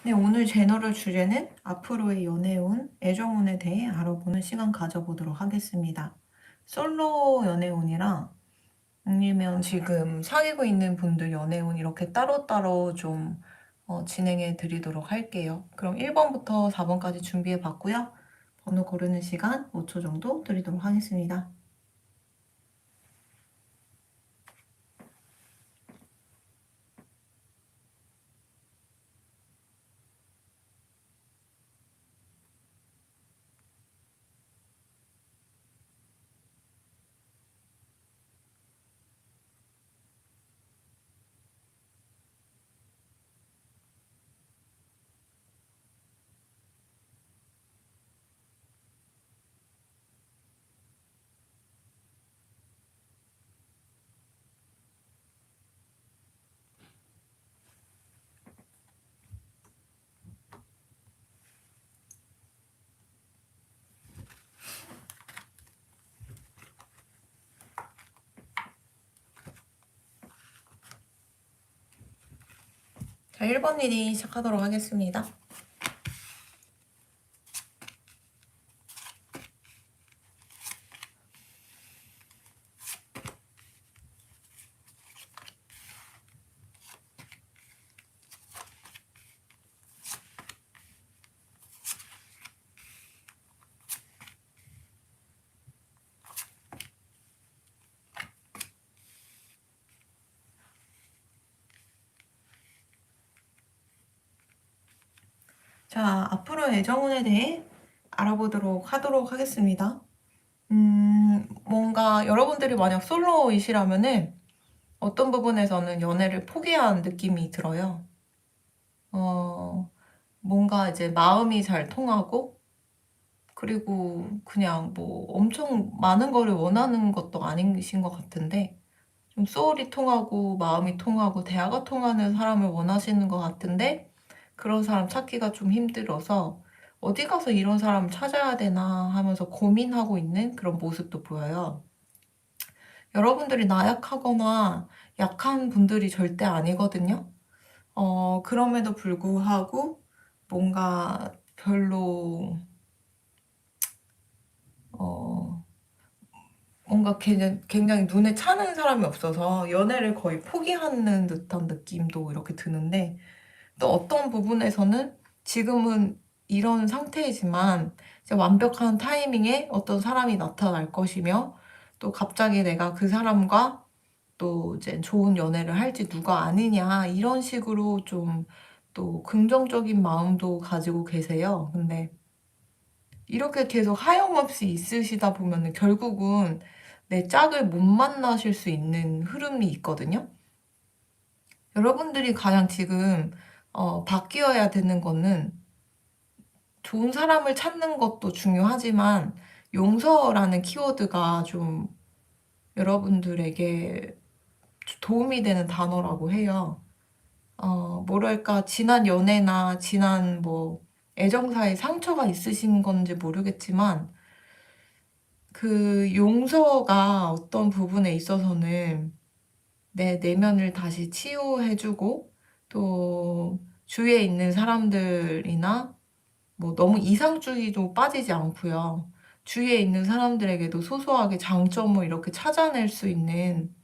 네, 오늘 제너럴 주제는 앞으로의 연애운, 애정운에 대해 알아보는 시간 가져보도록 하겠습니다. 솔로 연애운이랑 아니면 지금 사귀고 있는 분들 연애운 이렇게 따로따로 좀 진행해 드리도록 할게요. 그럼 1번부터 4번까지 준비해 봤고요. 번호 고르는 시간 5초 정도 드리도록 하겠습니다. 자, 1번 리딩 시작하도록 하겠습니다. 자, 앞으로 애정운에 대해 알아보도록 하겠습니다. 뭔가 여러분들이 만약 솔로이시라면은 어떤 부분에서는 연애를 포기한 느낌이 들어요. 뭔가 이제 마음이 잘 통하고, 그리고 그냥 뭐 엄청 많은 거를 원하는 것도 아니신 것 같은데, 좀 소울이 통하고, 마음이 통하고, 대화가 통하는 사람을 원하시는 것 같은데, 그런 사람 찾기가 좀 힘들어서, 어디 가서 이런 사람을 찾아야 되나 하면서 고민하고 있는 그런 모습도 보여요. 여러분들이 나약하거나 약한 분들이 절대 아니거든요. 그럼에도 불구하고 뭔가 별로 어, 뭔가 굉장히 눈에 차는 사람이 없어서 연애를 거의 포기하는 듯한 느낌도 이렇게 드는데, 또 어떤 부분에서는 지금은 이런 상태이지만 이제 완벽한 타이밍에 어떤 사람이 나타날 것이며, 또 갑자기 내가 그 사람과 또 이제 좋은 연애를 할지 누가 아느냐 이런 식으로 좀 또 긍정적인 마음도 가지고 계세요. 근데 이렇게 계속 하염없이 있으시다 보면은 결국은 내 짝을 못 만나실 수 있는 흐름이 있거든요. 여러분들이 가장 지금 바뀌어야 되는 거는, 좋은 사람을 찾는 것도 중요하지만 용서라는 키워드가 좀 여러분들에게 도움이 되는 단어라고 해요. 뭐랄까, 지난 연애나 지난 뭐 애정사에 상처가 있으신 건지 모르겠지만, 그 용서가 어떤 부분에 있어서는 내 내면을 다시 치유해주고, 또 주위에 있는 사람들이나 뭐 너무 이상주의도 빠지지 않고요. 주위에 있는 사람들에게도 소소하게 장점을 이렇게 찾아낼 수 있는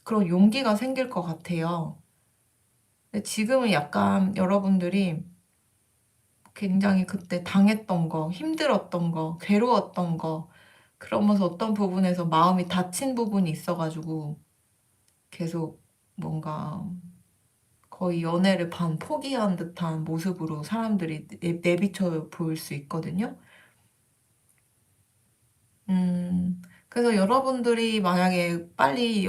그런 용기가 생길 것 같아요. 근데 지금은 약간 여러분들이 굉장히 그때 당했던 거, 힘들었던 거, 괴로웠던 거, 그러면서 어떤 부분에서 마음이 다친 부분이 있어가지고 계속 뭔가 거의 연애를 반 포기한 듯한 모습으로 사람들이 내비쳐 보일 수 있거든요. 그래서 여러분들이 만약에 빨리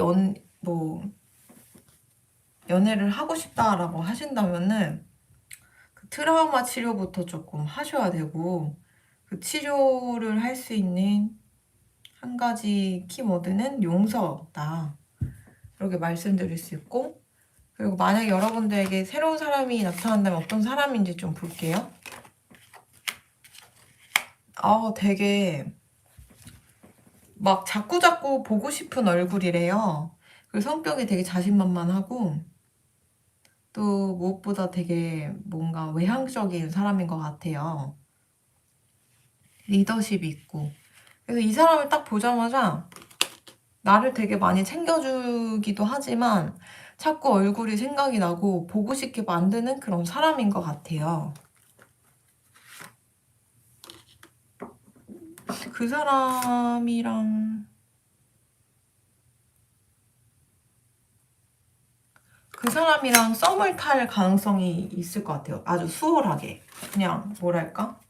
연애를 하고 싶다라고 하신다면은 그 트라우마 치료부터 조금 하셔야 되고, 그 치료를 할 수 있는 한 가지 키워드는 용서다. 이렇게 말씀드릴 수 있고, 그리고 만약에 여러분들에게 새로운 사람이 나타난다면 어떤 사람인지 좀 볼게요. 되게 막 자꾸자꾸 보고 싶은 얼굴이래요. 그리고 성격이 되게 자신만만하고, 또 무엇보다 되게 뭔가 외향적인 사람인 것 같아요. 리더십이 있고. 그래서 이 사람을 딱 보자마자 나를 되게 많이 챙겨주기도 하지만 자꾸 얼굴이 생각이 나고 보고 싶게 만드는 그런 사람인 것 같아요. 그 사람이랑 썸을 탈 가능성이 있을 것 같아요. 아주 수월하게. 그냥 뭐랄까?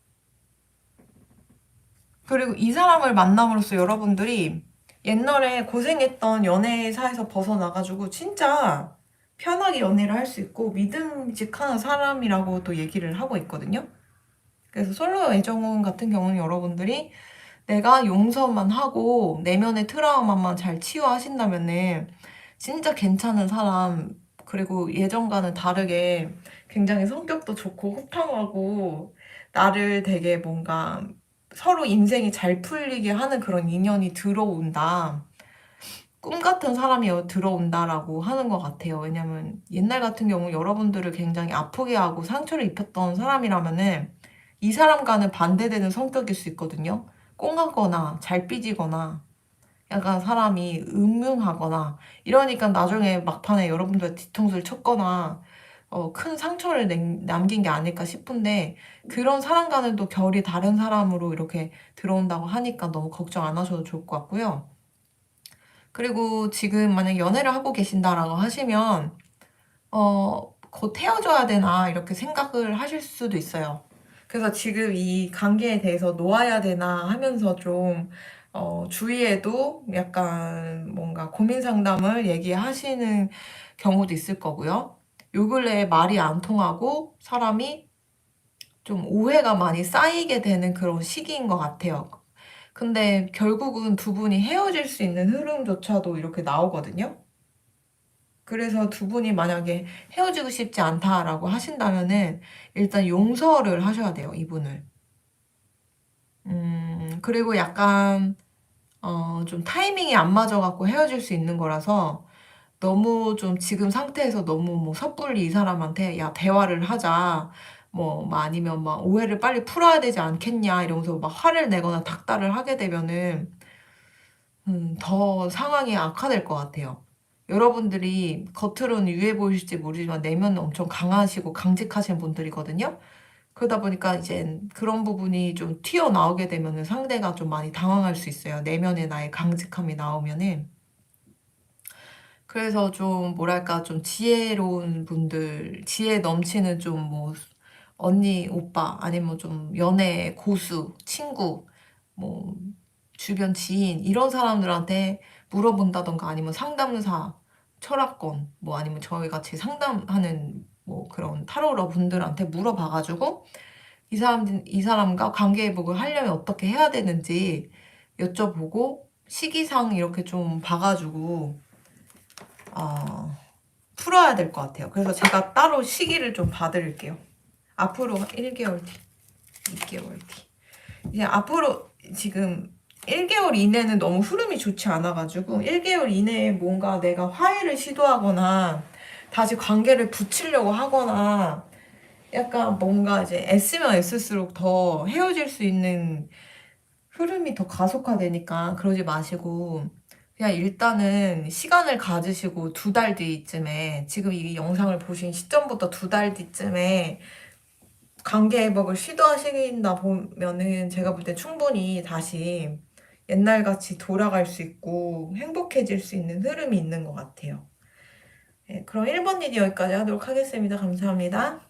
그리고 이 사람을 만남으로써 여러분들이 옛날에 고생했던 연애사에서 벗어나가지고 진짜 편하게 연애를 할 수 있고 믿음직한 사람이라고 또 얘기를 하고 있거든요. 그래서 솔로 애정운 같은 경우는 여러분들이 내가 용서만 하고 내면의 트라우마만 잘 치유하신다면은 진짜 괜찮은 사람, 그리고 예전과는 다르게 굉장히 성격도 좋고 호탕하고 나를 되게 뭔가 서로 인생이 잘 풀리게 하는 그런 인연이 들어온다. 꿈 같은 사람이 들어온다라고 하는 것 같아요. 왜냐면 옛날 같은 경우 여러분들을 굉장히 아프게 하고 상처를 입혔던 사람이라면은 이 사람과는 반대되는 성격일 수 있거든요. 꽁하거나 잘 삐지거나 약간 사람이 음흉하거나 이러니까 나중에 막판에 여러분들 뒤통수를 쳤거나 큰 상처를 남긴 게 아닐까 싶은데 그런 사람과는 또 결이 다른 사람으로 이렇게 들어온다고 하니까 너무 걱정 안 하셔도 좋을 것 같고요. 그리고 지금 만약 연애를 하고 계신다라고 하시면 곧 헤어져야 되나 이렇게 생각을 하실 수도 있어요. 그래서 지금 이 관계에 대해서 놓아야 되나 하면서 좀 주위에도 약간 뭔가 고민 상담을 얘기하시는 경우도 있을 거고요. 요 근래에 말이 안 통하고 사람이 좀 오해가 많이 쌓이게 되는 그런 시기인 것 같아요. 근데 결국은 두 분이 헤어질 수 있는 흐름조차도 이렇게 나오거든요. 그래서 두 분이 만약에 헤어지고 싶지 않다라고 하신다면은 일단 용서를 하셔야 돼요, 이분을. 그리고 약간 좀 타이밍이 안 맞아갖고 헤어질 수 있는 거라서 너무 좀 지금 상태에서 너무 뭐 섣불리 이 사람한테 야 대화를 하자 뭐 아니면 막 오해를 빨리 풀어야 되지 않겠냐 이러면서 막 화를 내거나 닥달을 하게 되면은 더 상황이 악화될 것 같아요. 여러분들이 겉으로는 유해 보이실지 모르지만 내면은 엄청 강하시고 강직하신 분들이거든요. 그러다 보니까 이제 그런 부분이 좀 튀어나오게 되면은 상대가 좀 많이 당황할 수 있어요. 내면의 나의 강직함이 나오면은. 그래서 좀 뭐랄까 좀 지혜로운 분들, 지혜 넘치는 좀 뭐 언니, 오빠 아니면 좀 연애 고수, 친구, 뭐 주변 지인 이런 사람들한테 물어본다던가 아니면 상담사, 철학권 뭐 아니면 저희 같이 상담하는 뭐 그런 타로러 분들한테 물어봐가지고 이 사람과 관계 회복을 하려면 어떻게 해야 되는지 여쭤보고 시기상 이렇게 좀 봐가지고 풀어야 될 것 같아요. 그래서 제가 따로 시기를 좀 봐드릴게요. 앞으로 1개월 뒤, 2개월 뒤. 이제 앞으로 지금 1개월 이내는 너무 흐름이 좋지 않아가지고 1개월 이내에 뭔가 내가 화해를 시도하거나 다시 관계를 붙이려고 하거나 약간 뭔가 이제 애쓰면 애쓸수록 더 헤어질 수 있는 흐름이 더 가속화되니까 그러지 마시고 그냥 일단은 시간을 가지시고 2달 뒤쯤에 지금 이 영상을 보신 시점부터 2달 뒤쯤에 관계 회복을 시도하신다 보면은 제가 볼 때 충분히 다시 옛날같이 돌아갈 수 있고 행복해질 수 있는 흐름이 있는 것 같아요. 네, 그럼 1번 리드 여기까지 하도록 하겠습니다. 감사합니다.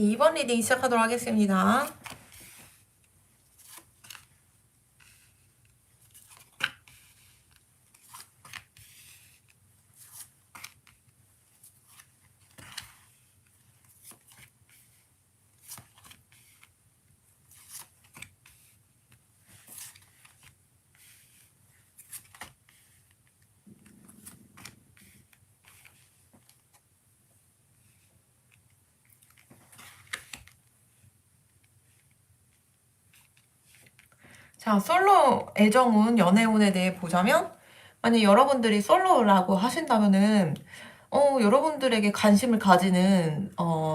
네, 2번 리딩 시작하도록 하겠습니다. 자, 솔로 애정운, 연애운에 대해 보자면, 만약 여러분들이 솔로라고 하신다면은, 여러분들에게 관심을 가지는,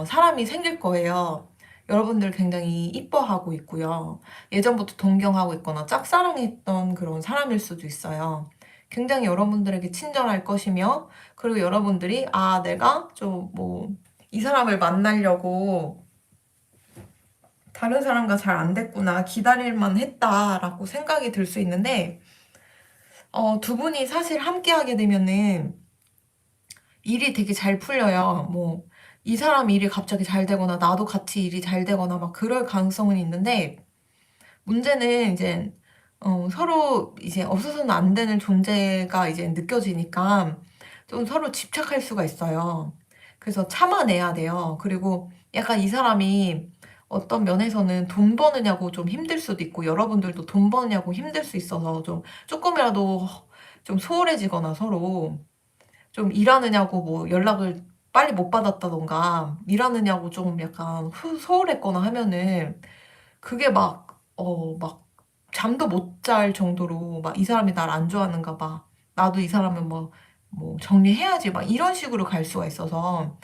사람이 생길 거예요. 여러분들 굉장히 이뻐하고 있고요. 예전부터 동경하고 있거나 짝사랑했던 그런 사람일 수도 있어요. 굉장히 여러분들에게 친절할 것이며, 그리고 여러분들이, 아, 내가 좀 뭐, 이 사람을 만나려고 다른 사람과 잘 안 됐구나, 기다릴만 했다라고 생각이 들 수 있는데, 두 분이 사실 함께 하게 되면은 일이 되게 잘 풀려요. 뭐, 이 사람 일이 갑자기 잘 되거나, 나도 같이 일이 잘 되거나, 막 그럴 가능성은 있는데, 문제는 이제, 서로 이제 없어서는 안 되는 존재가 이제 느껴지니까 좀 서로 집착할 수가 있어요. 그래서 참아내야 돼요. 그리고 약간 이 사람이 어떤 면에서는 돈 버느냐고 좀 힘들 수도 있고, 여러분들도 돈 버느냐고 힘들 수 있어서 좀 조금이라도 좀 소홀해지거나 서로 좀 일하느냐고 뭐 연락을 빨리 못 받았다던가, 일하느냐고 좀 약간 소홀했거나 하면은 그게 막 잠도 못 잘 정도로 막 이 사람이 날 안 좋아하는가 봐, 나도 이 사람을 뭐 정리해야지, 막 이런 식으로 갈 수가 있어서,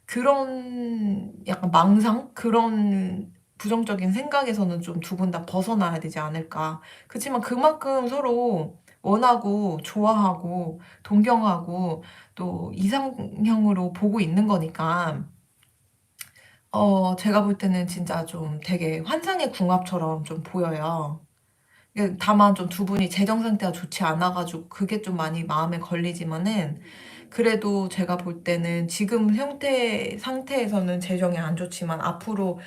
그런 약간 망상? 그런 부정적인 생각에서는 좀 두 분 다 벗어나야 되지 않을까. 그치만 그만큼 서로 원하고 좋아하고 동경하고 또 이상형으로 보고 있는 거니까, 제가 볼 때는 진짜 좀 되게 환상의 궁합처럼 좀 보여요. 다만 좀 두 분이 재정 상태가 좋지 않아가지고 그게 좀 많이 마음에 걸리지만은, 그래도 제가 볼 때는 지금 상태에서는 재정이 안 좋지만 앞으로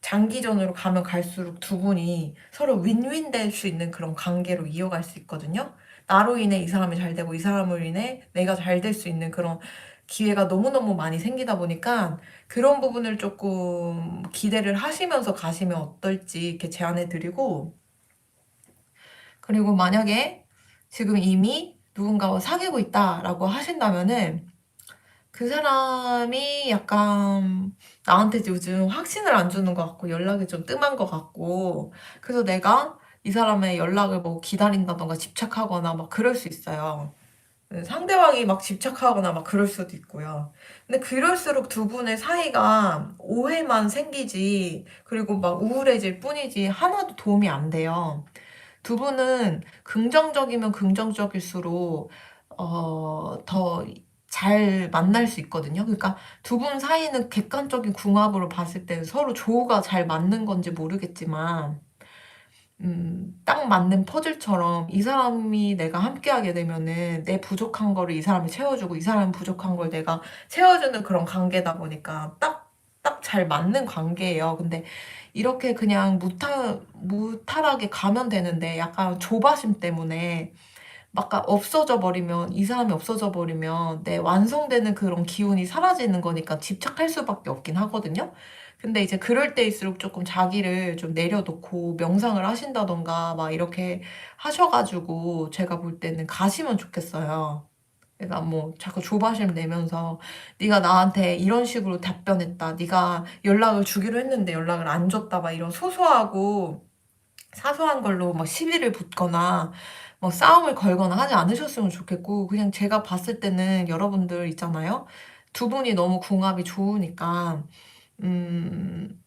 장기전으로 가면 갈수록 두 분이 서로 윈윈 될 수 있는 그런 관계로 이어갈 수 있거든요. 나로 인해 이 사람이 잘 되고 이 사람을 인해 내가 잘 될 수 있는 그런 기회가 너무너무 많이 생기다 보니까, 그런 부분을 조금 기대를 하시면서 가시면 어떨지 이렇게 제안해 드리고, 그리고 만약에 지금 이미 누군가와 사귀고 있다라고 하신다면은, 그 사람이 약간 나한테 요즘 확신을 안 주는 것 같고 연락이 좀 뜸한 것 같고, 그래서 내가 이 사람의 연락을 뭐 기다린다던가 집착하거나 막 그럴 수 있어요. 상대방이 막 집착하거나 막 그럴 수도 있고요. 근데 그럴수록 두 분의 사이가 오해만 생기지, 그리고 막 우울해질 뿐이지 하나도 도움이 안 돼요. 두 분은 긍정적이면 긍정적일수록 더 잘 만날 수 있거든요. 그러니까 두 분 사이는 객관적인 궁합으로 봤을 때 서로 조우가 잘 맞는 건지 모르겠지만, 딱 맞는 퍼즐처럼 이 사람이 내가 함께하게 되면은 내 부족한 거를 이 사람이 채워주고, 이 사람은 부족한 걸 내가 채워주는 그런 관계다 보니까 딱 잘 맞는 관계예요. 근데 이렇게 그냥 무탈하게 가면 되는데, 약간 조바심 때문에 막 없어져 버리면, 이 사람이 없어져 버리면 내 완성되는 그런 기운이 사라지는 거니까 집착할 수밖에 없긴 하거든요. 근데 이제 그럴 때일수록 조금 자기를 좀 내려놓고 명상을 하신다던가 막 이렇게 하셔가지고 제가 볼 때는 가시면 좋겠어요. 그러니까 뭐 자꾸 조바심 내면서 네가 나한테 이런 식으로 답변했다, 네가 연락을 주기로 했는데 연락을 안 줬다, 막 이런 소소하고 사소한 걸로 막 시비를 붙거나 뭐 싸움을 걸거나 하지 않으셨으면 좋겠고, 그냥 제가 봤을 때는 여러분들 있잖아요. 두 분이 너무 궁합이 좋으니까 음,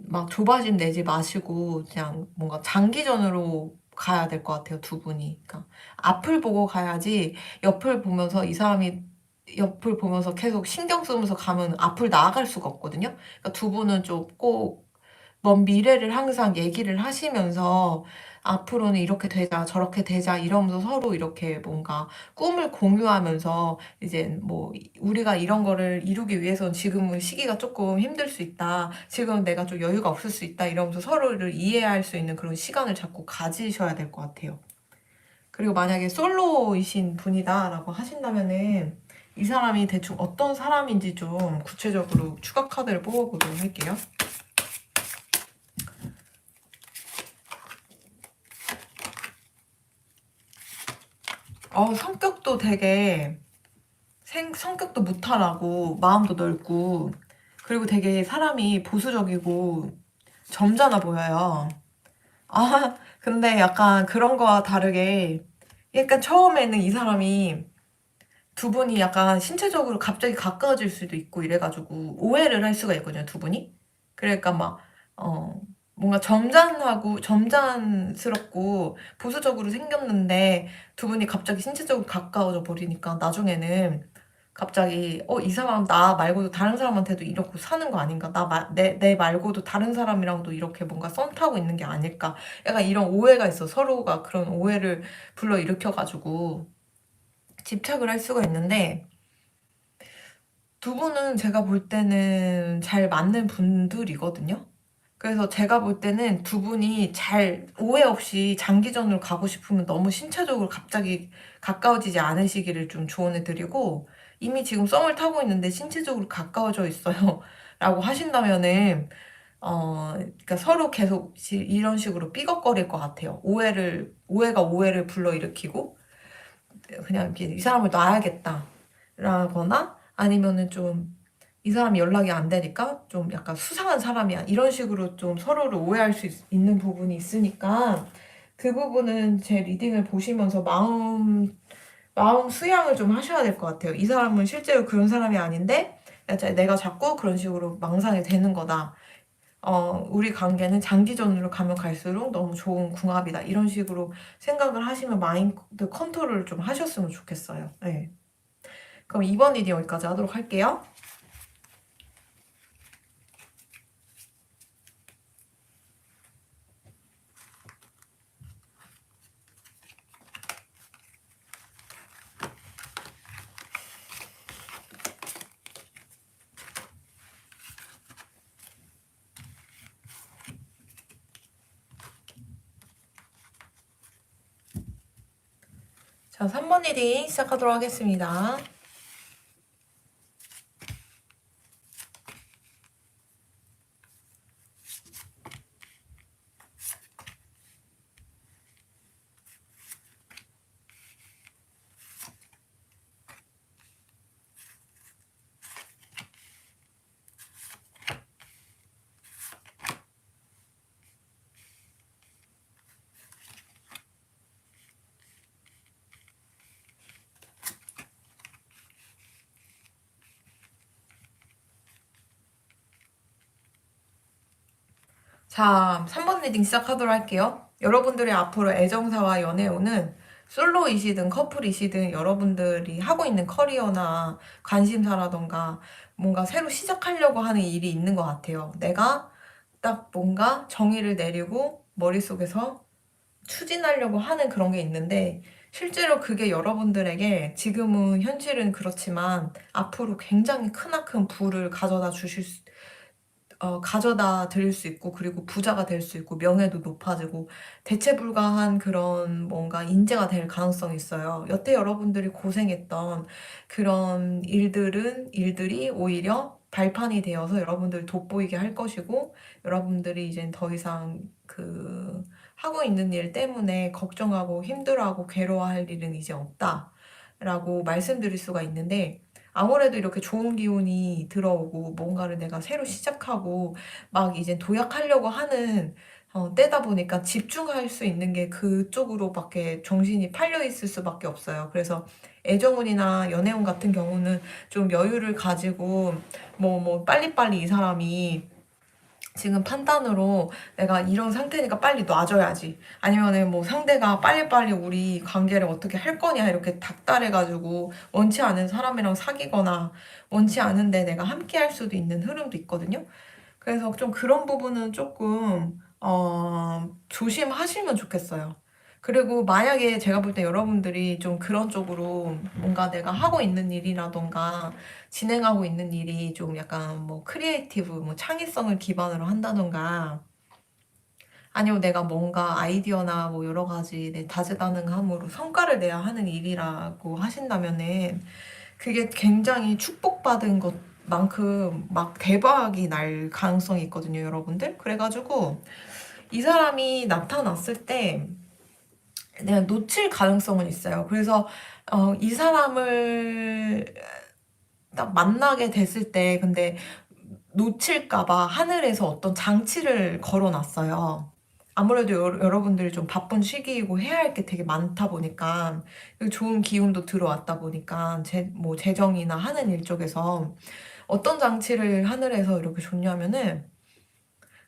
막 조바심 내지 마시고 그냥 뭔가 장기전으로 가야 될 것 같아요, 두 분이. 그러니까 앞을 보고 가야지, 옆을 보면서 이 사람이 옆을 보면서 계속 신경 쓰면서 가면 앞을 나아갈 수가 없거든요. 그러니까 두 분은 좀 꼭 먼 미래를 항상 얘기를 하시면서 앞으로는 이렇게 되자, 저렇게 되자 이러면서 서로 이렇게 뭔가 꿈을 공유하면서 이제 뭐 우리가 이런 거를 이루기 위해서는 지금은 시기가 조금 힘들 수 있다. 지금 내가 좀 여유가 없을 수 있다. 이러면서 서로를 이해할 수 있는 그런 시간을 자꾸 가지셔야 될 것 같아요. 그리고 만약에 솔로이신 분이다라고 하신다면은 이 사람이 대충 어떤 사람인지 좀 구체적으로 추가 카드를 뽑아보도록 할게요. 성격도 되게 성격도 무탈하고 마음도 넓고 그리고 되게 사람이 보수적이고 점잖아 보여요. 근데 약간 그런 거와 다르게 약간 처음에는 이 사람이 두 분이 약간 신체적으로 갑자기 가까워질 수도 있고 이래가지고 오해를 할 수가 있거든요, 두 분이. 그러니까 막, 어, 뭔가 점잖스럽고 보수적으로 생겼는데 두 분이 갑자기 신체적으로 가까워져 버리니까 나중에는 갑자기, 이 사람 나 말고도 다른 사람한테도 이렇게 사는 거 아닌가? 내 말고도 다른 사람이랑도 이렇게 뭔가 썸 타고 있는 게 아닐까? 약간 이런 오해가 있어. 서로가 그런 오해를 불러일으켜가지고. 집착을 할 수가 있는데 두 분은 제가 볼 때는 잘 맞는 분들이거든요. 그래서 제가 볼 때는 두 분이 잘 오해 없이 장기전으로 가고 싶으면 너무 신체적으로 갑자기 가까워지지 않으시기를 좀 조언해 드리고 이미 지금 썸을 타고 있는데 신체적으로 가까워져 있어요. 라고 하신다면은 그러니까 서로 계속 이런 식으로 삐걱거릴 것 같아요. 오해가 오해를 불러일으키고 그냥 이렇게 이 사람을 놔야겠다. 라거나 아니면은 좀 이 사람이 연락이 안 되니까 좀 약간 수상한 사람이야. 이런 식으로 좀 서로를 오해할 수 있는 부분이 있으니까 그 부분은 제 리딩을 보시면서 마음 수양을 좀 하셔야 될 것 같아요. 이 사람은 실제로 그런 사람이 아닌데 내가 자꾸 그런 식으로 망상이 되는 거다. 우리 관계는 장기전으로 가면 갈수록 너무 좋은 궁합이다. 이런 식으로 생각을 하시면 마인드 컨트롤을 좀 하셨으면 좋겠어요. 네. 그럼 이번 리딩 여기까지 하도록 할게요. 자, 3번 리딩 시작하도록 하겠습니다. 자, 3번 리딩 시작하도록 할게요. 여러분들의 앞으로 애정사와 연애운은 솔로이시든 커플이시든 여러분들이 하고 있는 커리어나 관심사라던가 뭔가 새로 시작하려고 하는 일이 있는 것 같아요. 내가 딱 뭔가 정의를 내리고 머릿속에서 추진하려고 하는 그런 게 있는데 실제로 그게 여러분들에게 지금은 현실은 그렇지만 앞으로 굉장히 크나큰 부를 가져다 드릴 수 있고 그리고 부자가 될 수 있고 명예도 높아지고 대체 불가한 그런 뭔가 인재가 될 가능성이 있어요. 여태 여러분들이 고생했던 그런 일들이 오히려 발판이 되어서 여러분들을 돋보이게 할 것이고 여러분들이 이젠 더 이상 하고 있는 일 때문에 걱정하고 힘들어하고 괴로워할 일은 이제 없다라고 말씀드릴 수가 있는데 아무래도 이렇게 좋은 기운이 들어오고 뭔가를 내가 새로 시작하고 막 이제 도약하려고 하는 때다 보니까 집중할 수 있는 게 그쪽으로밖에 정신이 팔려 있을 수밖에 없어요. 그래서 애정운이나 연애운 같은 경우는 좀 여유를 가지고 빨리빨리 이 사람이 지금 판단으로 내가 이런 상태니까 빨리 놔줘야지. 아니면은 뭐 상대가 빨리빨리 우리 관계를 어떻게 할 거냐 이렇게 닥달해가지고 원치 않은 사람이랑 사귀거나 원치 않은데 내가 함께 할 수도 있는 흐름도 있거든요. 그래서 좀 그런 부분은 조금 조심하시면 좋겠어요. 그리고 만약에 제가 볼 때 여러분들이 좀 그런 쪽으로 뭔가 내가 하고 있는 일이라던가 진행하고 있는 일이 좀 약간 뭐 크리에이티브, 뭐 창의성을 기반으로 한다던가 아니면 내가 뭔가 아이디어나 뭐 여러 가지 내 다재다능함으로 성과를 내야 하는 일이라고 하신다면은 그게 굉장히 축복받은 것만큼 막 대박이 날 가능성이 있거든요, 여러분들. 그래가지고 이 사람이 나타났을 때 내가 놓칠 가능성은 있어요. 그래서 이 사람을 딱 만나게 됐을 때 근데 놓칠까봐 하늘에서 어떤 장치를 걸어놨어요. 아무래도 여러분들이 좀 바쁜 시기이고 해야 할 게 되게 많다 보니까 좋은 기운도 들어왔다 보니까 뭐 재정이나 하는 일 쪽에서 어떤 장치를 하늘에서 이렇게 줬냐면은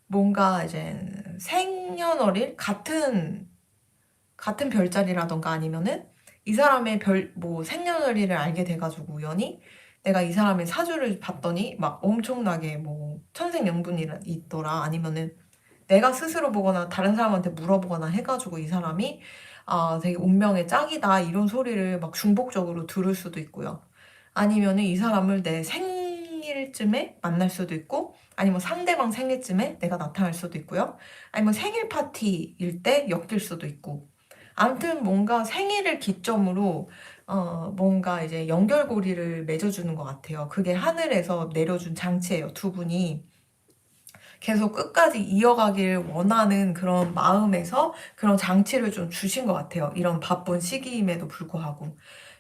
뭔가 이제 생년월일 같은 별자리라던가 아니면은 이 사람의 뭐 생년월일을 알게 돼가지고 우연히 내가 이 사람의 사주를 봤더니 막 엄청나게 뭐 천생연분이 있더라 아니면은 내가 스스로 보거나 다른 사람한테 물어보거나 해가지고 이 사람이 되게 운명의 짝이다 이런 소리를 막 중복적으로 들을 수도 있고요. 아니면은 이 사람을 내 생일쯤에 만날 수도 있고 아니면 상대방 생일쯤에 내가 나타날 수도 있고요. 아니면 생일 파티일 때 엮일 수도 있고 아무튼 뭔가 생일을 기점으로 뭔가 이제 연결고리를 맺어주는 것 같아요. 그게 하늘에서 내려준 장치예요. 두 분이 계속 끝까지 이어가길 원하는 그런 마음에서 그런 장치를 좀 주신 것 같아요. 이런 바쁜 시기임에도 불구하고.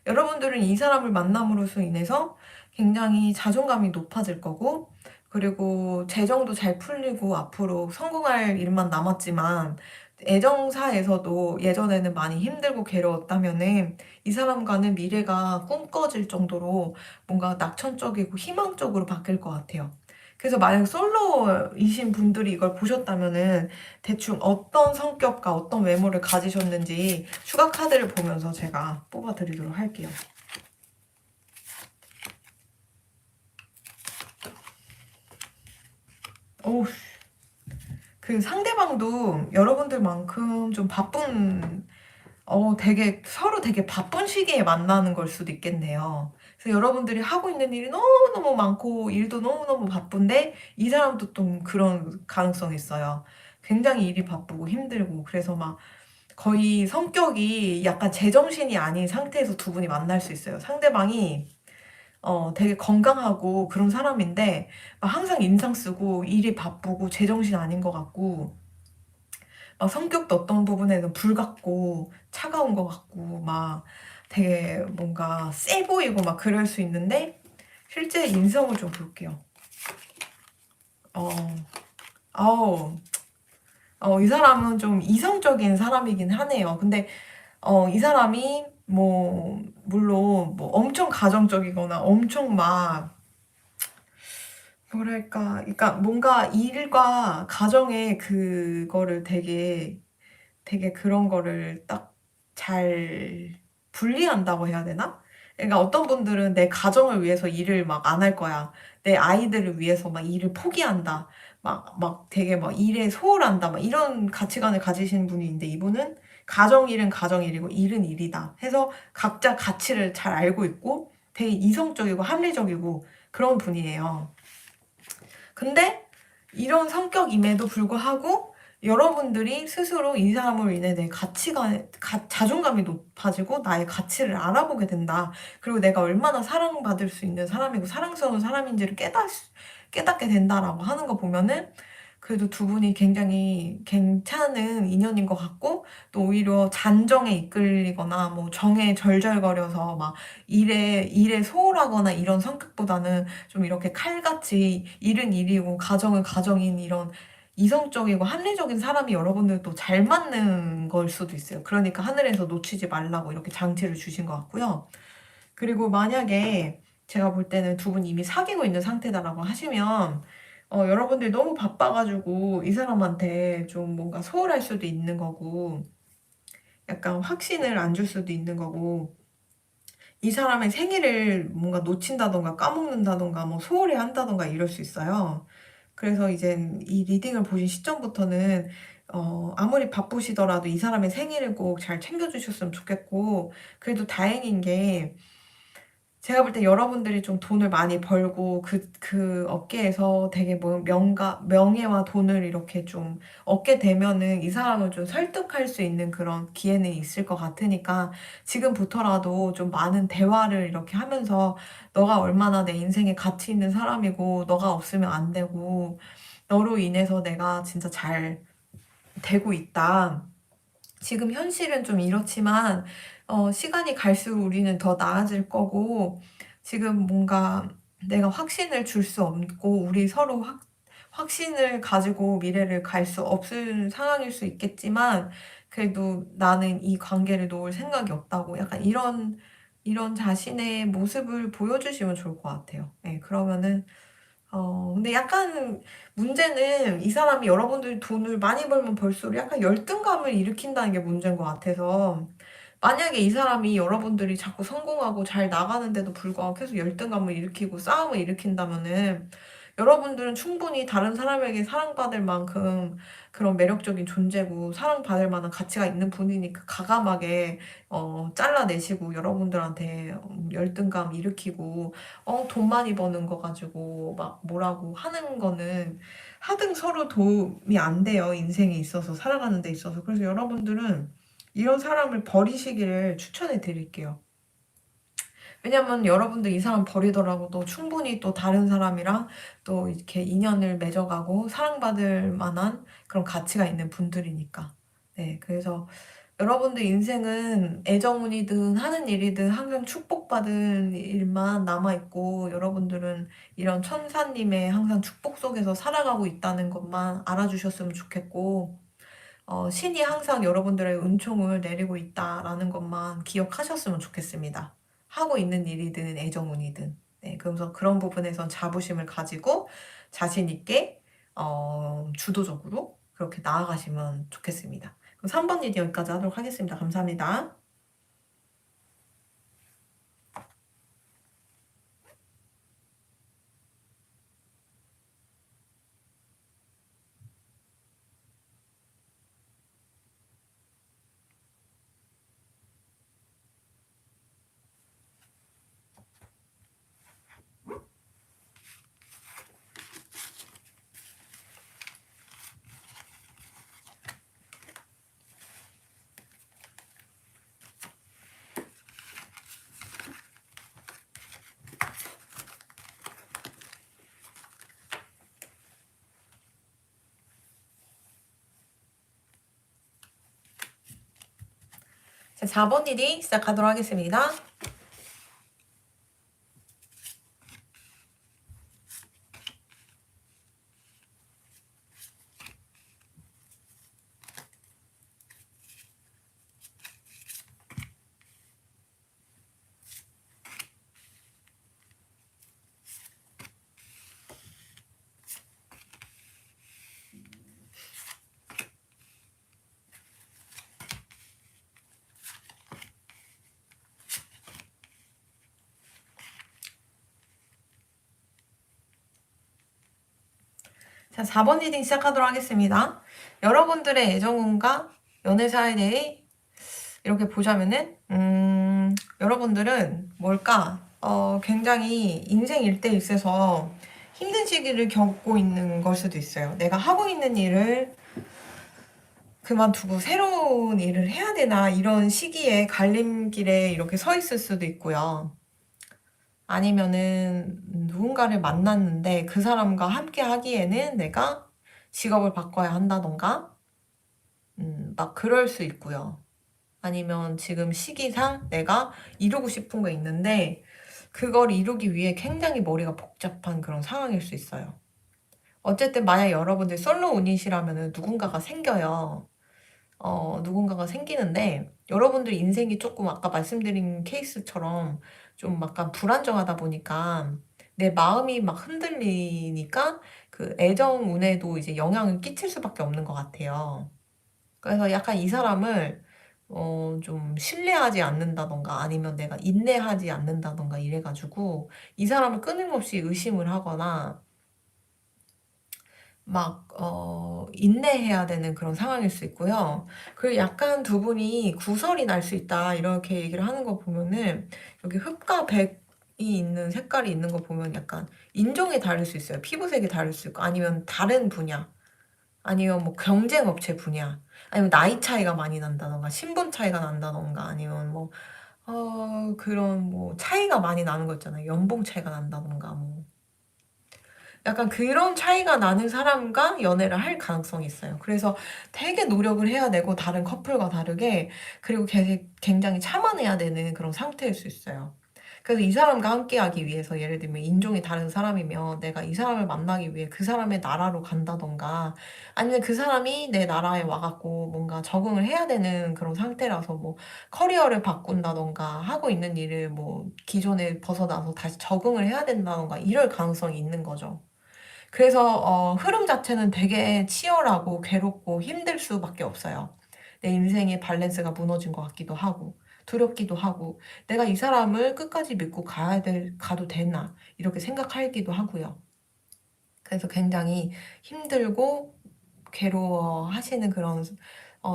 여러분들은 이 사람을 만남으로써 인해서 굉장히 자존감이 높아질 거고, 그리고 재정도 잘 풀리고 앞으로 성공할 일만 남았지만, 애정사에서도 예전에는 많이 힘들고 괴로웠다면은 이 사람과는 미래가 꿈꿔질 정도로 뭔가 낙천적이고 희망적으로 바뀔 것 같아요. 그래서 만약 솔로이신 분들이 이걸 보셨다면은 대충 어떤 성격과 어떤 외모를 가지셨는지 추가 카드를 보면서 제가 뽑아드리도록 할게요. 오, 그 상대방도 여러분들만큼 좀 바쁜 되게 서로 되게 바쁜 시기에 만나는 걸 수도 있겠네요. 그래서 여러분들이 하고 있는 일이 너무너무 많고 일도 너무너무 바쁜데 이 사람도 좀 그런 가능성이 있어요. 굉장히 일이 바쁘고 힘들고 그래서 막 거의 성격이 약간 제정신이 아닌 상태에서 두 분이 만날 수 있어요. 상대방이 되게 건강하고 그런 사람인데 막 항상 인상 쓰고 일이 바쁘고 제정신 아닌 것 같고 성격도 어떤 부분에는 불같고 차가운 것 같고 막 되게 뭔가 세 보이고 막 그럴 수 있는데 실제 인성을 좀 볼게요. 어, 어, 이 사람은 좀 이성적인 사람이긴 하네요. 근데 이 사람이 뭐 물론 뭐 엄청 가정적이거나 엄청 막 뭐랄까 그러니까 뭔가 일과 가정의 그거를 되게 그런 거를 딱 잘 분리한다고 해야 되나? 그러니까 어떤 분들은 내 가정을 위해서 일을 막 안 할 거야. 내 아이들을 위해서 막 일을 포기한다. 막 되게 막 일에 소홀한다. 막 이런 가치관을 가지시는 분이 있는데 이분은 가정일은 가정일이고 일은 일이다. 해서 각자 가치를 잘 알고 있고 되게 이성적이고 합리적이고 그런 분이에요. 근데 이런 성격임에도 불구하고 여러분들이 스스로 이 사람으로 인해 내 자존감이 높아지고 나의 가치를 알아보게 된다. 그리고 내가 얼마나 사랑받을 수 있는 사람이고 사랑스러운 사람인지를 깨닫게 된다라고 하는 거 보면은 그래도 두 분이 굉장히 괜찮은 인연인 것 같고 또 오히려 잔정에 이끌리거나 뭐 정에 절절거려서 막 일에 소홀하거나 이런 성격보다는 좀 이렇게 칼같이 일은 일이고 가정은 가정인 이런 이성적이고 합리적인 사람이 여러분들도 잘 맞는 걸 수도 있어요. 그러니까 하늘에서 놓치지 말라고 이렇게 장치를 주신 것 같고요. 그리고 만약에 제가 볼 때는 두 분 이미 사귀고 있는 상태다라고 하시면 여러분들이 너무 바빠가지고 이 사람한테 좀 뭔가 소홀할 수도 있는 거고 약간 확신을 안 줄 수도 있는 거고 이 사람의 생일을 뭔가 놓친다던가 까먹는다던가 뭐 소홀히 한다던가 이럴 수 있어요. 그래서 이제 이 리딩을 보신 시점부터는 아무리 바쁘시더라도 이 사람의 생일을 꼭 잘 챙겨주셨으면 좋겠고, 그래도 다행인 게 제가 볼 때 여러분들이 좀 돈을 많이 벌고 그 업계에서 되게 뭐 명예와 돈을 이렇게 좀 얻게 되면은 이 사람을 좀 설득할 수 있는 그런 기회는 있을 것 같으니까 지금부터라도 좀 많은 대화를 이렇게 하면서 너가 얼마나 내 인생에 가치 있는 사람이고 너가 없으면 안 되고 너로 인해서 내가 진짜 잘 되고 있다. 지금 현실은 좀 이렇지만 시간이 갈수록 우리는 더 나아질 거고 지금 뭔가 내가 확신을 줄 수 없고 우리 서로 확신을 가지고 미래를 갈 수 없을 상황일 수 있겠지만 그래도 나는 이 관계를 놓을 생각이 없다고 약간 이런 자신의 모습을 보여주시면 좋을 것 같아요. 네, 그러면은 근데 약간 문제는 이 사람이 여러분들이 돈을 많이 벌면 벌수록 약간 열등감을 일으킨다는 게 문제인 것 같아서 만약에 이 사람이 여러분들이 자꾸 성공하고 잘 나가는데도 불구하고 계속 열등감을 일으키고 싸움을 일으킨다면은 여러분들은 충분히 다른 사람에게 사랑받을 만큼 그런 매력적인 존재고 사랑받을 만한 가치가 있는 분이니까 가감하게 잘라내시고 여러분들한테 열등감 일으키고 돈 많이 버는 거 가지고 막 뭐라고 하는 거는 하등 서로 도움이 안 돼요. 인생에 있어서, 살아가는 데 있어서. 그래서 여러분들은 이런 사람을 버리시기를 추천해 드릴게요. 왜냐면 여러분들 이 사람 버리더라고도 충분히 또 다른 사람이랑 또 이렇게 인연을 맺어가고 사랑받을 만한 그런 가치가 있는 분들이니까. 네, 그래서 여러분들 인생은 애정운이든 하는 일이든 항상 축복받은 일만 남아있고 여러분들은 이런 천사님의 항상 축복 속에서 살아가고 있다는 것만 알아주셨으면 좋겠고 신이 항상 여러분들의 은총을 내리고 있다라는 것만 기억하셨으면 좋겠습니다. 하고 있는 일이든 애정운이든. 네, 그래서 그런 부분에선 자부심을 가지고 자신 있게 주도적으로 그렇게 나아가시면 좋겠습니다. 그럼 3번 리딩 여기까지 하도록 하겠습니다. 감사합니다. 자, 4번 리딩 시작하도록 하겠습니다. 자, 4번 리딩 시작하도록 하겠습니다. 여러분들의 애정운과 연애사에 대해 이렇게 보자면은, 여러분들은 뭘까? 굉장히 인생 일대일세서 힘든 시기를 겪고 있는 걸 수도 있어요. 내가 하고 있는 일을 그만두고 새로운 일을 해야 되나 이런 시기에 갈림길에 이렇게 서 있을 수도 있고요. 아니면은 누군가를 만났는데 그 사람과 함께 하기에는 내가 직업을 바꿔야 한다던가 막 그럴 수 있고요. 아니면 지금 시기상 내가 이루고 싶은 거 있는데 그걸 이루기 위해 굉장히 머리가 복잡한 그런 상황일 수 있어요. 어쨌든 만약 여러분들 솔로 운이시라면은 누군가가 생겨요. 누군가가 생기는데 여러분들 인생이 조금 아까 말씀드린 케이스처럼 좀 약간 불안정하다 보니까 내 마음이 막 흔들리니까 그 애정 운에도 이제 영향을 끼칠 수밖에 없는 것 같아요. 그래서 약간 이 사람을 좀 신뢰하지 않는다던가 아니면 내가 인내하지 않는다던가 이래가지고 이 사람을 끊임없이 의심을 하거나 막 인내해야 되는 그런 상황일 수 있고요. 그리고 약간 두 분이 구설이 날 수 있다 이렇게 얘기를 하는 거 보면은 여기 흑과 백이 있는 색깔이 있는 거 보면 약간 인종이 다를 수 있어요. 피부색이 다를 수 있고 아니면 다른 분야 아니면 뭐 경쟁 업체 분야 아니면 나이 차이가 많이 난다던가 신분 차이가 난다던가 아니면 뭐 그런 뭐 차이가 많이 나는 거 있잖아요. 연봉 차이가 난다던가 뭐 약간 그런 차이가 나는 사람과 연애를 할 가능성이 있어요. 그래서 되게 노력을 해야 되고 다른 커플과 다르게 그리고 굉장히 참아내야 되는 그런 상태일 수 있어요. 그래서 이 사람과 함께하기 위해서 예를 들면 인종이 다른 사람이면 내가 이 사람을 만나기 위해 그 사람의 나라로 간다던가 아니면 그 사람이 내 나라에 와갖고 뭔가 적응을 해야 되는 그런 상태라서 뭐 커리어를 바꾼다던가 하고 있는 일을 뭐 기존에 벗어나서 다시 적응을 해야 된다던가 이럴 가능성이 있는 거죠. 그래서 흐름 자체는 되게 치열하고 괴롭고 힘들 수밖에 없어요. 내 인생의 밸런스가 무너진 것 같기도 하고 두렵기도 하고 내가 이 사람을 끝까지 믿고 가도 되나 이렇게 생각하기도 하고요. 그래서 굉장히 힘들고 괴로워하시는 그런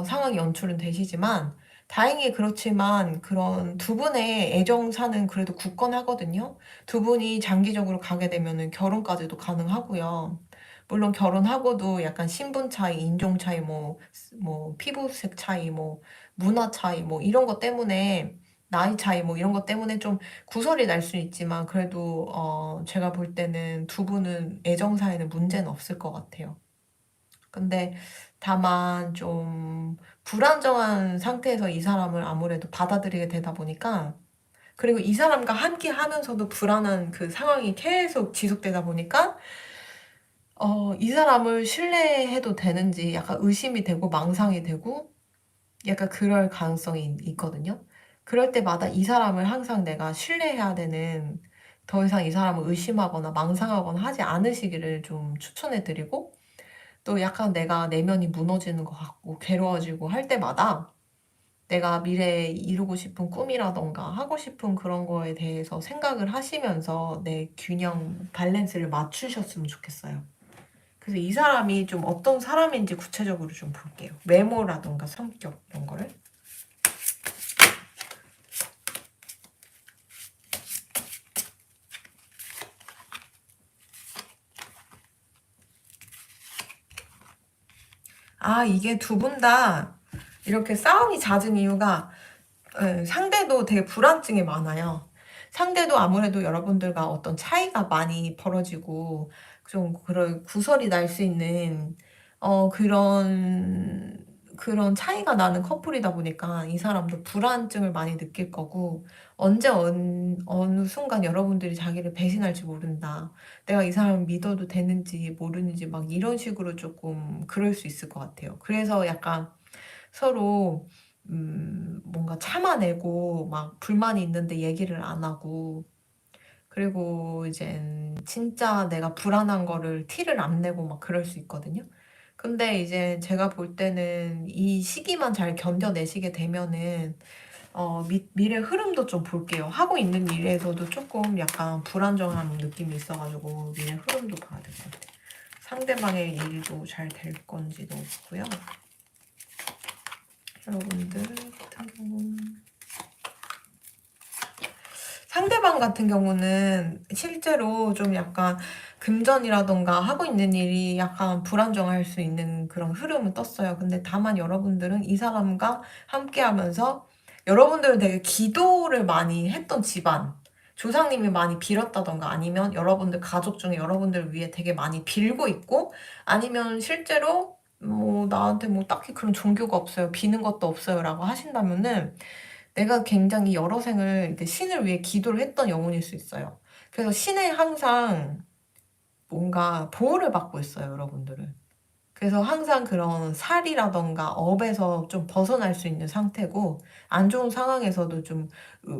상황이 연출은 되시지만 다행히 그렇지만 그런 두 분의 애정사는 그래도 굳건하거든요. 두 분이 장기적으로 가게 되면은 결혼까지도 가능하고요. 물론 결혼하고도 약간 신분 차이, 인종 차이, 뭐 피부색 차이, 뭐 문화 차이, 뭐 이런 것 때문에 나이 차이, 뭐 이런 것 때문에 좀 구설이 날 수 있지만 그래도 제가 볼 때는 두 분은 애정사에는 문제는 없을 것 같아요. 근데 다만 좀 불안정한 상태에서 이 사람을 아무래도 받아들이게 되다 보니까 그리고 이 사람과 함께 하면서도 불안한 그 상황이 계속 지속되다 보니까 이 사람을 신뢰해도 되는지 약간 의심이 되고 망상이 되고 약간 그럴 가능성이 있거든요. 그럴 때마다 이 사람을 항상 내가 신뢰해야 되는 더 이상 이 사람을 의심하거나 망상하거나 하지 않으시기를 좀 추천해 드리고 또 약간 내가 내면이 무너지는 것 같고 괴로워지고 할 때마다 내가 미래에 이루고 싶은 꿈이라던가 하고 싶은 그런 거에 대해서 생각을 하시면서 내 균형, 밸런스를 맞추셨으면 좋겠어요. 그래서 이 사람이 좀 어떤 사람인지 구체적으로 좀 볼게요. 외모라던가 성격 이런 거를. 이게 두 분 다 이렇게 싸움이 잦은 이유가 상대도 되게 불안증이 많아요. 상대도 아무래도 여러분들과 어떤 차이가 많이 벌어지고 좀 그런 구설이 날 수 있는 그런 차이가 나는 커플이다 보니까 이 사람도 불안증을 많이 느낄 거고 언제 어느 순간 여러분들이 자기를 배신할지 모른다. 내가 이 사람을 믿어도 되는지 모르는지 막 이런 식으로 조금 그럴 수 있을 것 같아요. 그래서 약간 서로 뭔가 참아내고 막 불만이 있는데 얘기를 안 하고 그리고 이젠 진짜 내가 불안한 거를 티를 안 내고 막 그럴 수 있거든요. 근데 이제 제가 볼 때는 이 시기만 잘 견뎌내시게 되면은 미래 흐름도 좀 볼게요. 하고 있는 일에서도 조금 약간 불안정한 느낌이 있어가지고 미래 흐름도 봐야 될 것 같아요. 상대방의 일도 잘 될 건지도 보고요. 여러분들 같은 경우는 상대방 같은 경우는 실제로 좀 약간 금전이라던가 하고 있는 일이 약간 불안정할 수 있는 그런 흐름을 떴어요. 근데 다만 여러분들은 이 사람과 함께 하면서 여러분들은 되게 기도를 많이 했던 집안, 조상님이 많이 빌었다던가 아니면 여러분들 가족 중에 여러분들을 위해 되게 많이 빌고 있고 아니면 실제로 뭐 나한테 뭐 딱히 그런 종교가 없어요. 비는 것도 없어요. 라고 하신다면은 내가 굉장히 여러 생을 이렇게 신을 위해 기도를 했던 영혼일 수 있어요. 그래서 신에 항상 뭔가 보호를 받고 있어요, 여러분들은. 그래서 항상 그런 살이라던가 업에서 좀 벗어날 수 있는 상태고, 안 좋은 상황에서도 좀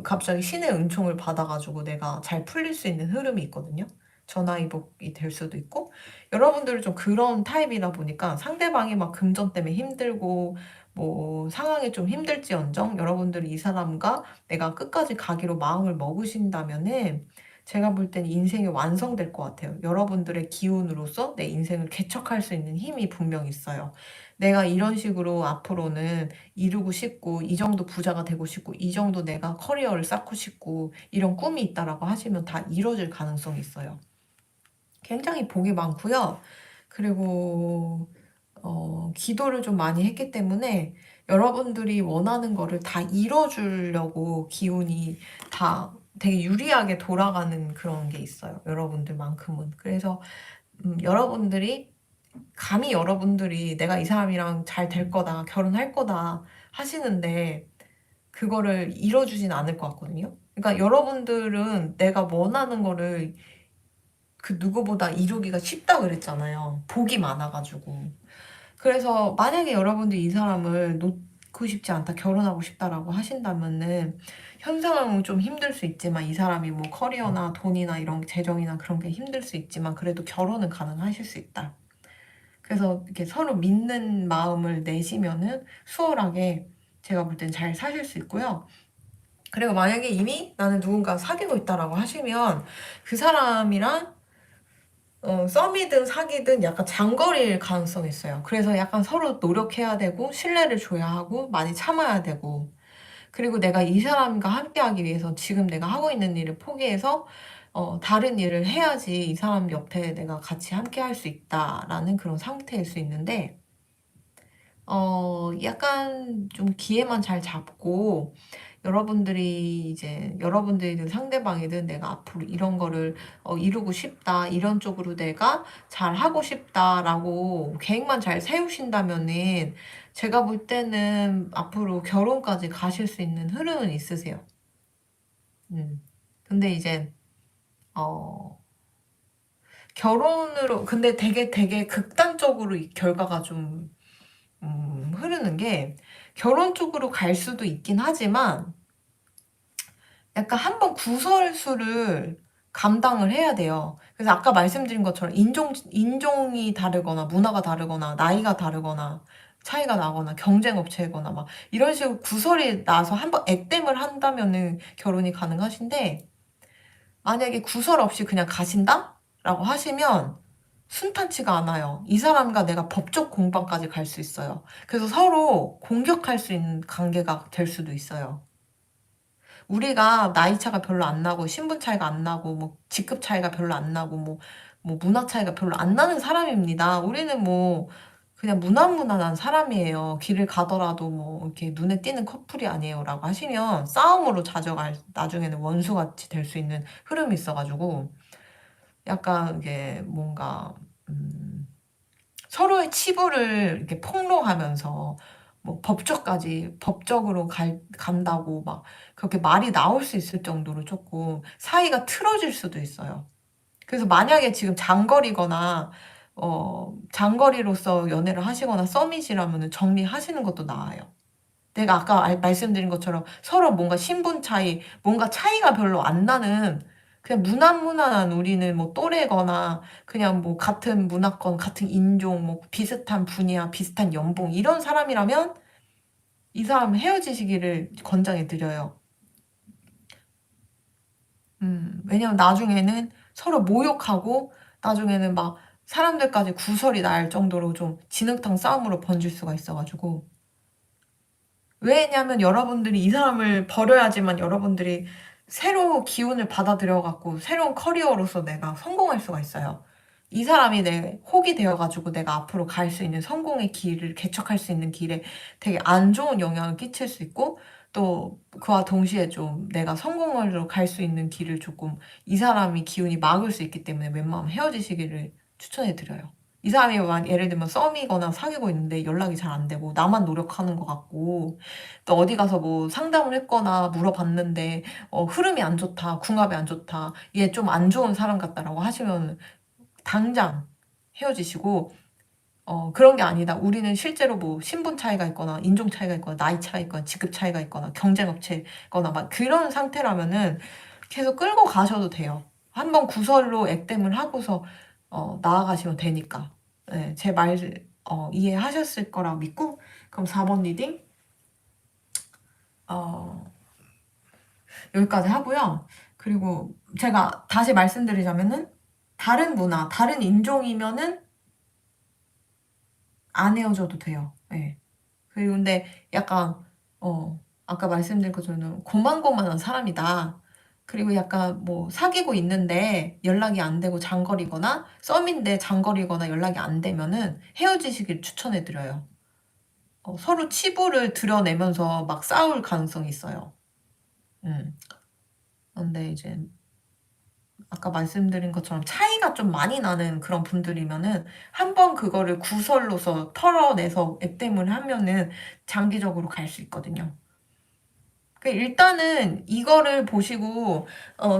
갑자기 신의 은총을 받아가지고 내가 잘 풀릴 수 있는 흐름이 있거든요. 전화위복이 될 수도 있고, 여러분들은 좀 그런 타입이다 보니까 상대방이 막 금전 때문에 힘들고, 뭐 상황이 좀 힘들지언정 여러분들이 이 사람과 내가 끝까지 가기로 마음을 먹으신다면은 제가 볼 땐 인생이 완성될 것 같아요. 여러분들의 기운으로서 내 인생을 개척할 수 있는 힘이 분명 있어요. 내가 이런 식으로 앞으로는 이루고 싶고, 이 정도 부자가 되고 싶고, 이 정도 내가 커리어를 쌓고 싶고, 이런 꿈이 있다라고 하시면 다 이뤄질 가능성이 있어요. 굉장히 복이 많고요. 그리고 기도를 좀 많이 했기 때문에 여러분들이 원하는 거를 다 이뤄주려고 기운이 다 되게 유리하게 돌아가는 그런 게 있어요. 여러분들만큼은. 그래서 여러분들이 감히 여러분들이 내가 이 사람이랑 잘 될 거다, 결혼할 거다 하시는데 그거를 이뤄주진 않을 것 같거든요. 그러니까 여러분들은 내가 원하는 거를 그 누구보다 이루기가 쉽다 그랬잖아요. 복이 많아가지고. 그래서 만약에 여러분들이 이 사람을 놓고 싶지 않다, 결혼하고 싶다라고 하신다면은 현 상황은 좀 힘들 수 있지만 이 사람이 뭐 커리어나 돈이나 이런 재정이나 그런 게 힘들 수 있지만 그래도 결혼은 가능하실 수 있다. 그래서 이렇게 서로 믿는 마음을 내시면은 수월하게 제가 볼 땐 잘 사실 수 있고요. 그리고 만약에 이미 나는 누군가 사귀고 있다라고 하시면 그 사람이랑 썸이든 사귀든 약간 장거리일 가능성이 있어요. 그래서 약간 서로 노력해야 되고, 신뢰를 줘야 하고, 많이 참아야 되고, 그리고 내가 이 사람과 함께 하기 위해서 지금 내가 하고 있는 일을 포기해서, 다른 일을 해야지 이 사람 옆에 내가 같이 함께 할 수 있다라는 그런 상태일 수 있는데, 약간 좀 기회만 잘 잡고, 여러분들이 이제, 여러분들이든 상대방이든 내가 앞으로 이런 거를 이루고 싶다, 이런 쪽으로 내가 잘 하고 싶다라고 계획만 잘 세우신다면은, 제가 볼 때는 앞으로 결혼까지 가실 수 있는 흐름은 있으세요. 근데 이제, 어, 결혼으로, 근데 되게 극단적으로 이 결과가 좀 흐르는 게 결혼 쪽으로 갈 수도 있긴 하지만 약간 한번 구설수를 감당을 해야 돼요. 그래서 아까 말씀드린 것처럼 인종이 다르거나 문화가 다르거나 나이가 다르거나 차이가 나거나 경쟁 업체거나 막 이런 식으로 구설이 나서 한번 액땜을 한다면은 결혼이 가능하신데 만약에 구설 없이 그냥 가신다? 라고 하시면 순탄치가 않아요. 이 사람과 내가 법적 공방까지 갈 수 있어요. 그래서 서로 공격할 수 있는 관계가 될 수도 있어요. 우리가 나이 차가 별로 안 나고, 신분 차이가 안 나고, 뭐, 직급 차이가 별로 안 나고, 뭐, 문화 차이가 별로 안 나는 사람입니다. 우리는 뭐, 그냥 무난무난한 사람이에요. 길을 가더라도 뭐, 이렇게 눈에 띄는 커플이 아니에요. 라고 하시면 싸움으로 자져갈, 나중에는 원수같이 될 수 있는 흐름이 있어가지고, 약간 이게 뭔가, 서로의 치부를 이렇게 폭로하면서 뭐 법적으로 간다고 막 그렇게 말이 나올 수 있을 정도로 조금 사이가 틀어질 수도 있어요. 그래서 만약에 지금 장거리거나 장거리로서 연애를 하시거나 썸이시라면 정리하시는 것도 나아요. 내가 아까 말씀드린 것처럼 서로 뭔가 신분 차이, 뭔가 차이가 별로 안 나는 그냥 무난무난한 우리는 뭐 또래거나 그냥 뭐 같은 문화권, 같은 인종, 뭐 비슷한 분야, 비슷한 연봉 이런 사람이라면 이 사람 헤어지시기를 권장해 드려요. 왜냐면 나중에는 서로 모욕하고 나중에는 막 사람들까지 구설이 날 정도로 좀 진흙탕 싸움으로 번질 수가 있어가지고 왜냐면 여러분들이 이 사람을 버려야지만 여러분들이 새로운 기운을 받아들여갖고 새로운 커리어로서 내가 성공할 수가 있어요. 이 사람이 내 혹이 되어가지고 내가 앞으로 갈 수 있는 성공의 길을 개척할 수 있는 길에 되게 안 좋은 영향을 끼칠 수 있고 또 그와 동시에 좀 내가 성공으로 갈 수 있는 길을 조금 이 사람이 기운이 막을 수 있기 때문에 웬만하면 헤어지시기를 추천해 드려요. 이 사람이 예를 들면 썸이거나 사귀고 있는데 연락이 잘 안 되고 나만 노력하는 것 같고 또 어디 가서 뭐 상담을 했거나 물어봤는데 흐름이 안 좋다, 궁합이 안 좋다, 얘 좀 안 좋은 사람 같다라고 하시면 당장 헤어지시고 그런 게 아니다. 우리는 실제로 뭐 신분 차이가 있거나 인종 차이가 있거나 나이 차이가 있거나 직급 차이가 있거나 경쟁 업체거나 막 그런 상태라면은 계속 끌고 가셔도 돼요. 한번 구설로 액땜을 하고서 나아가시면 되니까. 네, 제 말 이해하셨을 거라 믿고 그럼 4번 리딩 어, 여기까지 하고요. 그리고 제가 다시 말씀드리자면은 다른 문화, 다른 인종이면은 안 헤어져도 돼요. 예. 그리고 근데 약간 아까 말씀드린 것처럼 고만고만한 사람이다. 그리고 약간 뭐 사귀고 있는데 연락이 안 되고 장거리거나 썸인데 장거리거나 연락이 안 되면은 헤어지시길 추천해 드려요. 서로 치부를 드러내면서 막 싸울 가능성이 있어요. 근데 이제 아까 말씀드린 것처럼 차이가 좀 많이 나는 그런 분들이면은 한번 그거를 구설로서 털어내서 액땜을 하면은 장기적으로 갈 수 있거든요. 일단은 이거를 보시고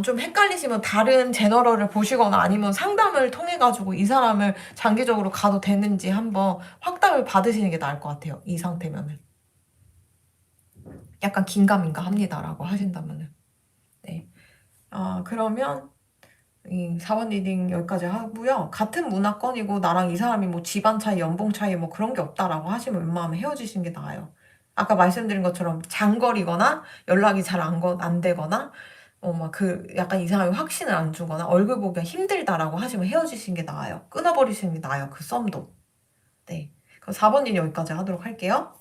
좀 헷갈리시면 다른 제너럴을 보시거나 아니면 상담을 통해 가지고 이 사람을 장기적으로 가도 되는지 한번 확답을 받으시는 게 나을 것 같아요. 이 상태면은. 약간 긴가민가합니다라고 하신다면은. 네. 그러면 이 4번 리딩 여기까지 하고요. 같은 문화권이고 나랑 이 사람이 뭐 집안 차이, 연봉 차이 뭐 그런 게 없다라고 하시면 웬만하면 헤어지시는 게 나아요. 아까 말씀드린 것처럼 장거리거나 연락이 잘 안 되거나 막 약간 이 사람이 확신을 안 주거나 얼굴 보기가 힘들다라고 하시면 헤어지시는 게 나아요. 끊어버리시는 게 나아요. 그 썸도. 네. 그럼 4번 리딩 여기까지 하도록 할게요.